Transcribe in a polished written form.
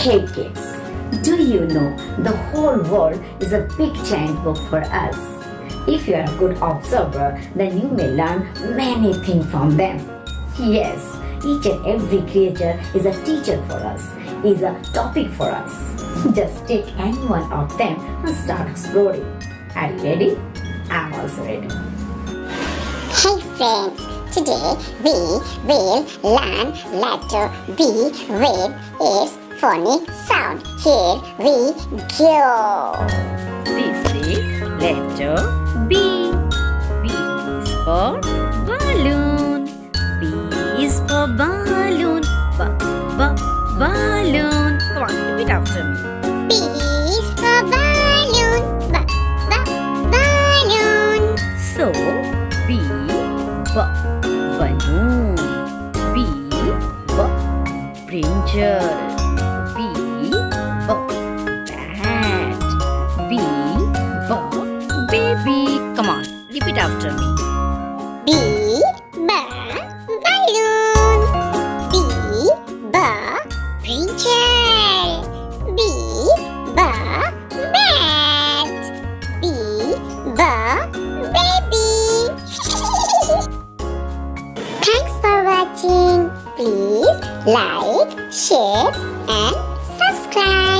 Hey kids, do you know the whole world is a big giant book for us? If you are a good observer, then you may learn many things from them. Yes, each and every creature is a teacher for us, is a topic for us. Just take any one of them and start exploring. Are you ready? I'm also ready. Hey friends, today we will learn letter B with its phonic sound. Here we go. This is letter B. B is for balloon. B is for balloon. Balloon. Come on, repeat after me. B is for balloon. Balloon. So, B, balloon. B, brinjal. B, bat. B, baby. Come on, repeat after me. B, balloon. B, brinjal. B, bat. B, baby. Thanks for watching. Please like, share and subscribe.